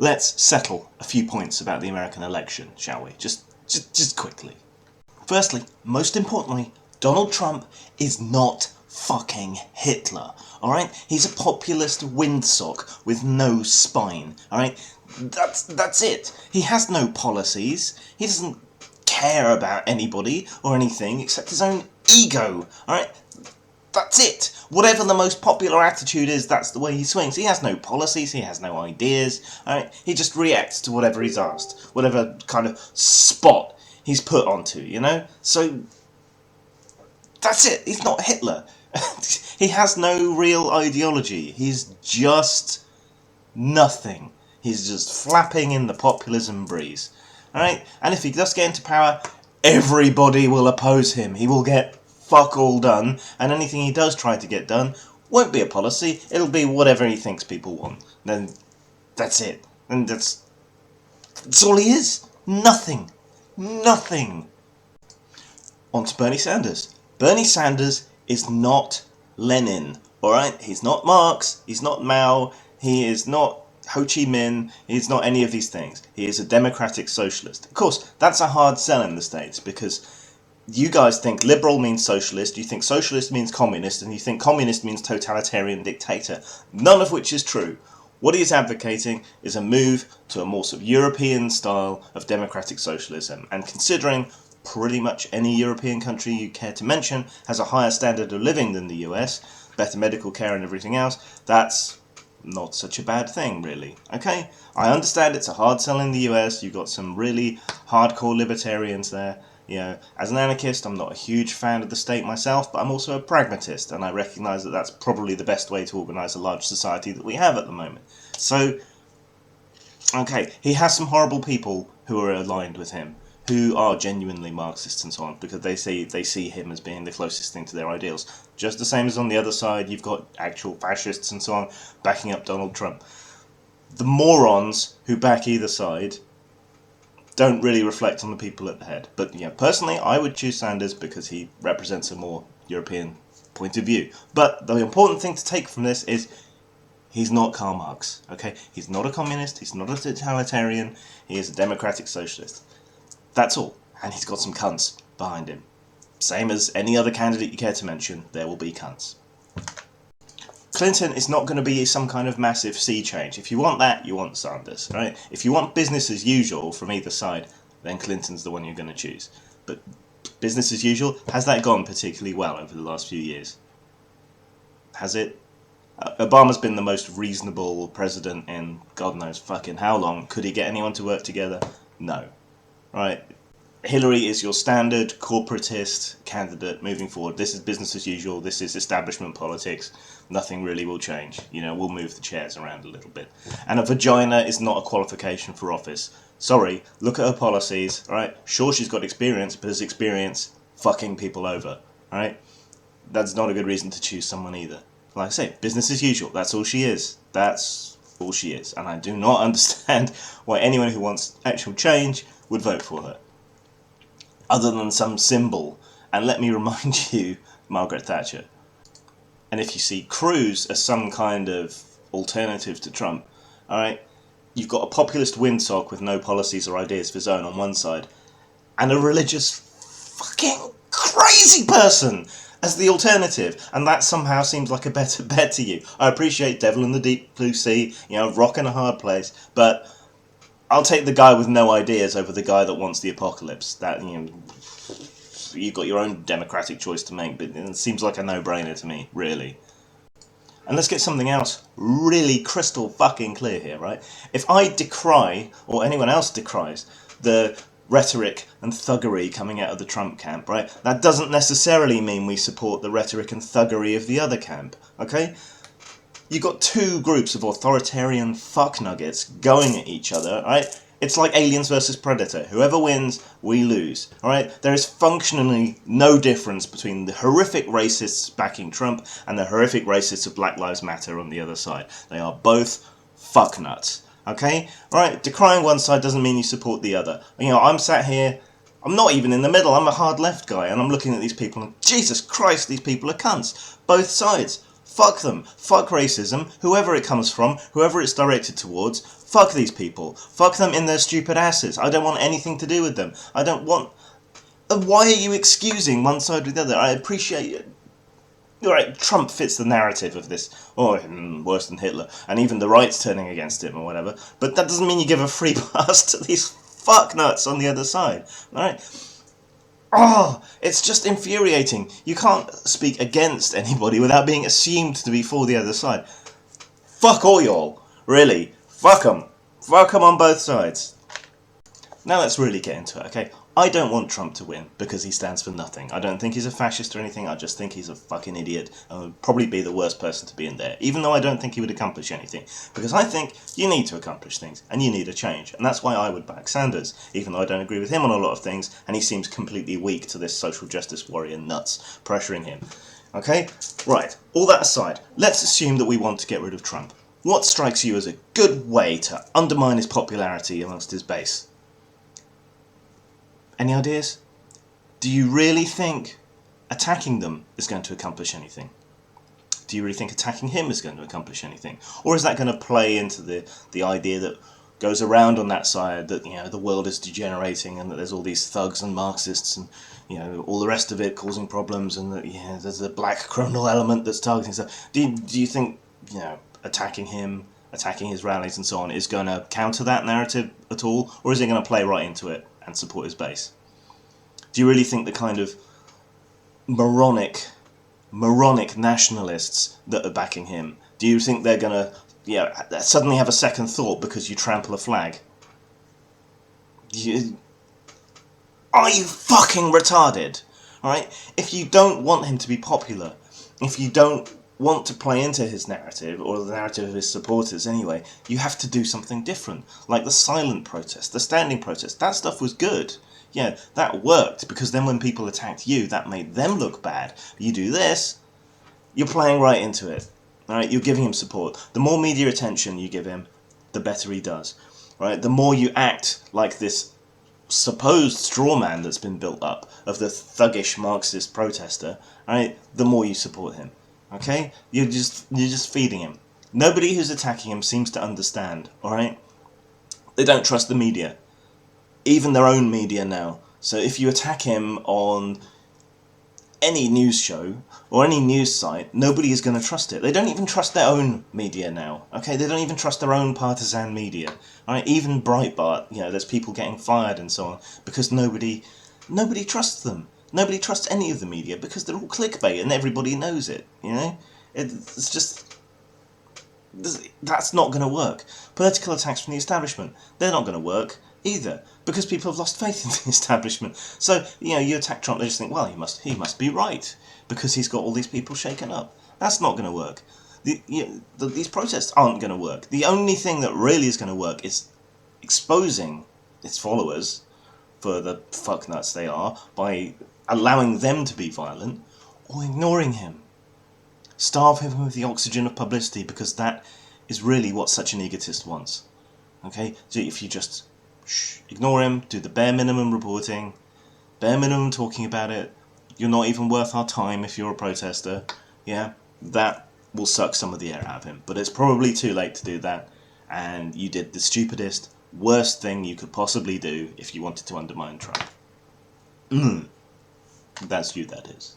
let's settle a few points about the American election, shall we? Just quickly. Firstly, most importantly, Donald Trump is not fucking Hitler, alright? He's a populist windsock with no spine, alright? That's it. He has no policies. He doesn't care about anybody or anything except his own ego, alright? That's it. Whatever the most popular attitude is, that's the way he swings. He has no policies, he has no ideas, alright? He just reacts to whatever he's asked, whatever kind of spot he's put onto, you know? So, that's it. He's not Hitler. He has no real ideology. He's just nothing. He's just flapping in the populism breeze. Alright? And if he does get into power, everybody will oppose him. He will get fuck all done, and anything he does try to get done won't be a policy. It'll be whatever he thinks people want. Then that's it. And that's all he is. Nothing. Nothing. On to Bernie Sanders. Bernie Sanders is not Lenin, alright? He's not Marx, he's not Mao, he is not Ho Chi Minh, he's not any of these things. He is a democratic socialist. Of course, that's a hard sell in the States, because you guys think liberal means socialist, you think socialist means communist, and you think communist means totalitarian dictator. None of which is true. What he is advocating is a move to a more sort of European style of democratic socialism, and considering pretty much any European country you care to mention has a higher standard of living than the US, better medical care and everything else, that's not such a bad thing, really. Okay? I understand it's a hard sell in the US, you've got some really hardcore libertarians there. You know, as an anarchist, I'm not a huge fan of the state myself, but I'm also a pragmatist, and I recognise that that's probably the best way to organise a large society that we have at the moment. So, okay, he has some horrible people who are aligned with him, who are genuinely Marxists and so on, because they see him as being the closest thing to their ideals. Just the same as on the other side, you've got actual fascists and so on backing up Donald Trump. The morons who back either side don't really reflect on the people at the head. But yeah, personally, I would choose Sanders because he represents a more European point of view. But the important thing to take from this is he's not Karl Marx, okay? He's not a communist, he's not a totalitarian, he is a democratic socialist. That's all. And he's got some cunts behind him. Same as any other candidate you care to mention, there will be cunts. Clinton is not going to be some kind of massive sea change. If you want that, you want Sanders, right? If you want business as usual from either side, then Clinton's the one you're going to choose. But business as usual, has that gone particularly well over the last few years? Has it? Obama's been the most reasonable president in God knows fucking how long. Could he get anyone to work together? No. Right? Hillary is your standard corporatist candidate moving forward. This is business as usual. This is establishment politics. Nothing really will change. You know, we'll move the chairs around a little bit. And a vagina is not a qualification for office. Sorry, look at her policies, right? Sure, she's got experience, but has experience fucking people over, right? That's not a good reason to choose someone either. Like I say, business as usual. That's all she is. That's all she is. And I do not understand why anyone who wants actual change would vote for her, other than some symbol. And let me remind you, Margaret Thatcher. And if you see Cruz as some kind of alternative to Trump, alright, you've got a populist windsock with no policies or ideas of his own on one side, and a religious fucking crazy person as the alternative, and that somehow seems like a better bet to you. I appreciate Devil in the Deep Blue Sea, you know, rock in a hard place, but I'll take the guy with no ideas over the guy that wants the apocalypse. That, you know, you've got your own democratic choice to make, but it seems like a no-brainer to me, really. And let's get something else really crystal fucking clear here, right? If I decry, or anyone else decries, the rhetoric and thuggery coming out of the Trump camp, right, that doesn't necessarily mean we support the rhetoric and thuggery of the other camp, okay? You've got two groups of authoritarian fucknuggets going at each other, right? It's like Aliens versus Predator. Whoever wins, we lose, alright? There is functionally no difference between the horrific racists backing Trump and the horrific racists of Black Lives Matter on the other side. They are both fucknuts, okay? Alright, decrying one side doesn't mean you support the other. You know, I'm sat here, I'm not even in the middle, I'm a hard left guy, and I'm looking at these people and, Jesus Christ, these people are cunts. Both sides. Fuck them. Fuck racism, whoever it comes from, whoever it's directed towards. Fuck these people. Fuck them in their stupid asses. I don't want anything to do with them. I don't want... Why are you excusing one side or the other? I appreciate it. Alright, Trump fits the narrative of this. Oh, worse than Hitler. And even the right's turning against him or whatever. But that doesn't mean you give a free pass to these fucknuts on the other side. Alright? Oh, it's just infuriating. You can't speak against anybody without being assumed to be for the other side. Fuck all y'all. Really. Fuck them. Fuck them on both sides. Now let's really get into it, okay? I don't want Trump to win because he stands for nothing. I don't think he's a fascist or anything. I just think he's a fucking idiot and would probably be the worst person to be in there, even though I don't think he would accomplish anything. Because I think you need to accomplish things and you need a change. And that's why I would back Sanders, even though I don't agree with him on a lot of things and he seems completely weak to this social justice warrior nuts pressuring him. Okay? Right. All that aside, let's assume that we want to get rid of Trump. What strikes you as a good way to undermine his popularity amongst his base? Any ideas? Do you really think attacking them is going to accomplish anything? Do you really think attacking him is going to accomplish anything? Or is that going to play into the idea that goes around on that side that, you know, the world is degenerating and that there's all these thugs and Marxists and, you know, all the rest of it causing problems and that, yeah, there's a black criminal element that's targeting stuff. Do you think, you know, attacking him, attacking his rallies and so on is going to counter that narrative at all? Or is it going to play right into it and support his base? Do you really think the kind of moronic nationalists that are backing him, do you think they're going to, yeah, suddenly have a second thought because you trample a flag? Are you fucking retarded? Alright? If you don't want him to be popular, if you don't want to play into his narrative, or the narrative of his supporters anyway, you have to do something different. Like the silent protest, the standing protest. That stuff was good. Yeah, that worked, because then when people attacked you, that made them look bad. You do this, you're playing right into it. Alright, you're giving him support. The more media attention you give him, the better he does. Right? The more you act like this supposed straw man that's been built up of the thuggish Marxist protester, right? The more you support him. Okay? You're just feeding him. Nobody who's attacking him seems to understand, alright? They don't trust the media. Even their own media now. So if you attack him on any news show or any news site, nobody is going to trust it. They don't even trust their own media now. Okay, they don't even trust their own partisan media. Alright, even Breitbart, you know, there's people getting fired and so on because nobody trusts them. Nobody trusts any of the media because they're all clickbait and everybody knows it. You know, it's just, that's not going to work. Political attacks from the establishment, they're not going to work either, because people have lost faith in the establishment. So, you know, you attack Trump, they just think, well, he must be right, because he's got all these people shaken up. That's not going to work. These protests aren't going to work. The only thing that really is going to work is exposing its followers for the fucknuts they are, by allowing them to be violent, or ignoring him. Starve him with the oxygen of publicity, because that is really what such an egotist wants. Okay? So if you just ignore him, do the bare minimum reporting, bare minimum talking about it, you're not even worth our time if you're a protester, yeah, that will suck some of the air out of him. But it's probably too late to do that, and you did the stupidest, worst thing you could possibly do if you wanted to undermine Trump. That's you, that is.